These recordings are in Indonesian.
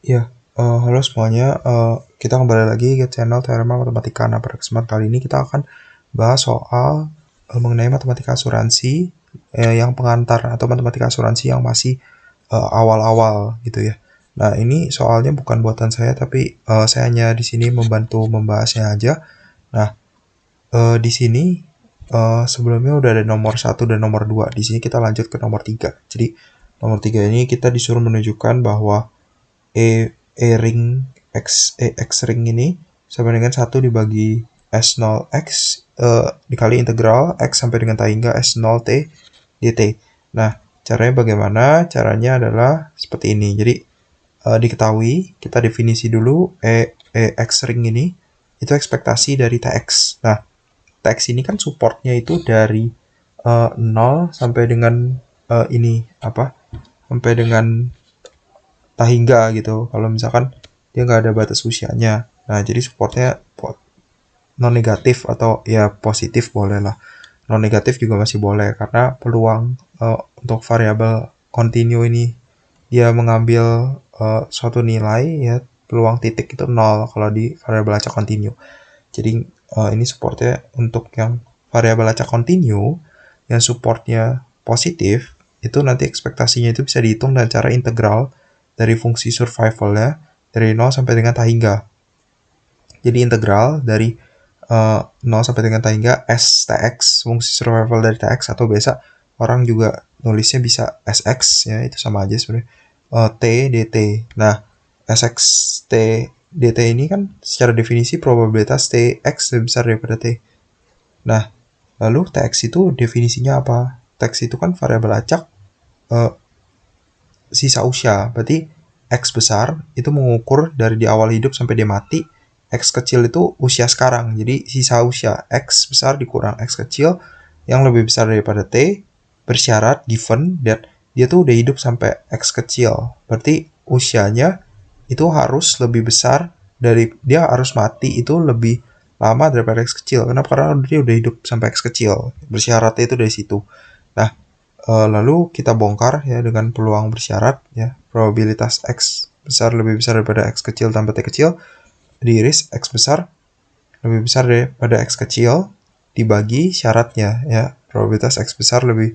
Ya, halo semuanya. Kita kembali lagi ke channel Teorema Matematika. Nah, pada kesempatan kali ini kita akan bahas soal mengenai matematika asuransi yang pengantar atau matematika asuransi yang masih awal-awal gitu ya. Nah, ini soalnya bukan buatan saya, tapi saya hanya di sini membantu membahasnya aja. Nah, di sini sebelumnya udah ada nomor 1 dan nomor 2. Di sini kita lanjut ke nomor 3. Jadi, nomor 3 ini kita disuruh menunjukkan bahwa E ring X ring ini sama dengan 1 dibagi S0 X dikali integral X sampai dengan T hingga S0 T dt. Nah, caranya bagaimana? Caranya adalah seperti ini. Jadi, diketahui, kita definisi dulu X ring ini, itu ekspektasi dari Tx. Nah, Tx ini kan supportnya itu dari 0 sampai dengan ini, sampai dengan hingga gitu. Kalau misalkan dia nggak ada batas usianya. Nah, jadi supportnya non negatif atau ya positif boleh lah. Non negatif juga masih boleh karena peluang untuk variabel continue ini dia mengambil suatu nilai ya, peluang titik itu 0 kalau di variabel acak continue. Jadi ini supportnya untuk yang variabel acak continue yang supportnya positif, itu nanti ekspektasinya itu bisa dihitung dengan cara integral dari fungsi survivalnya dari 0 sampai dengan T hingga. Jadi integral dari 0 sampai dengan T hingga STX, fungsi survival dari TX, atau biasa orang juga nulisnya bisa SX ya, itu sama aja sebenarnya. T dt. Nah, SX T dt ini kan secara definisi probabilitas TX lebih besar daripada T. Nah, lalu TX itu definisinya apa? TX itu kan variabel acak sisa usia. Berarti X besar itu mengukur dari di awal hidup sampai dia mati. X kecil itu usia sekarang. Jadi sisa usia X besar dikurang X kecil yang lebih besar daripada T, bersyarat given dan dia tuh udah hidup sampai X kecil. Berarti usianya itu harus lebih besar dari dia harus mati itu lebih lama daripada X kecil. Kenapa? Karena dia udah hidup sampai X kecil. Bersyaratnya itu dari situ. Nah, lalu kita bongkar ya dengan peluang bersyarat ya, probabilitas X besar lebih besar daripada X kecil tambah T kecil diiris X besar lebih besar daripada X kecil dibagi syaratnya ya, probabilitas X besar lebih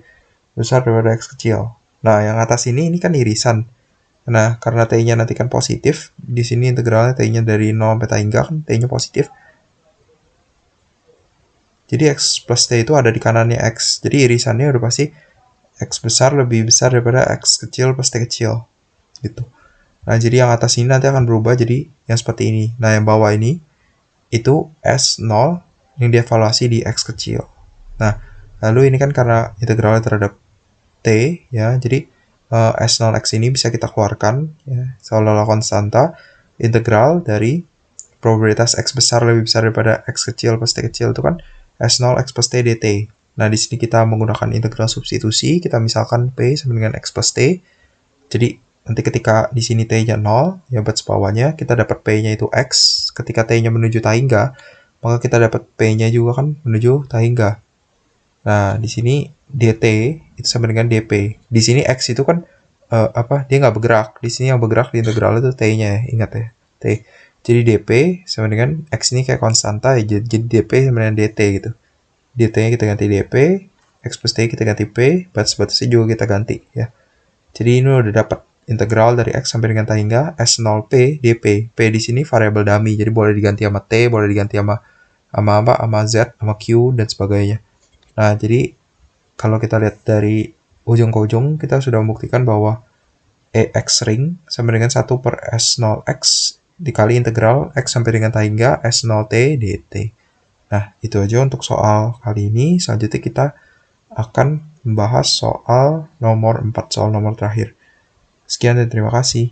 besar daripada X kecil. Nah, yang atas ini kan irisan. Nah, karena T-nya nanti kan positif, di sini integralnya T-nya dari 0 sampai T hingga kan T-nya positif. Jadi X plus T itu ada di kanannya X. Jadi irisannya udah pasti X besar lebih besar daripada X kecil plus T kecil. Gitu. Nah, jadi yang atas ini nanti akan berubah jadi yang seperti ini. Nah, yang bawah ini itu S0 yang dievaluasi di X kecil. Nah, lalu ini kan karena integralnya terhadap T, ya, jadi S0X ini bisa kita keluarkan, ya, seolah-olah konstanta, integral dari probabilitas X besar lebih besar daripada X kecil plus T kecil itu kan S0X plus T dt. Nah, di sini kita menggunakan integral substitusi, kita misalkan P sama dengan X plus T. Jadi, nanti ketika di sini T-nya 0, ya batas bawahnya, kita dapat P-nya itu X. Ketika T-nya menuju T hingga, maka kita dapat P-nya juga kan menuju T hingga. Nah, di sini dt itu sama dengan dp. Di sini X itu kan dia nggak bergerak. Di sini yang bergerak di integral itu T-nya ya, ingat ya. T. Jadi dp sama dengan X ini kayak konstanta ya, jadi dp sama dengan dt gitu. Dt-nya kita ganti dp, X plus T kita ganti P, batas-batasnya juga kita ganti ya. Jadi ini udah dapat integral dari X sampai dengan T hingga S0P dp. P di sini variabel dummy, jadi boleh diganti sama T, boleh diganti sama Z, sama Q, dan sebagainya. Nah, jadi kalau kita lihat dari ujung ke ujung, kita sudah membuktikan bahwa EX ring sama dengan 1 per S0X dikali integral X sampai dengan T hingga S0T dt. Nah, itu aja untuk soal kali ini. Selanjutnya kita akan membahas soal nomor 4, soal nomor terakhir. Sekian dan terima kasih.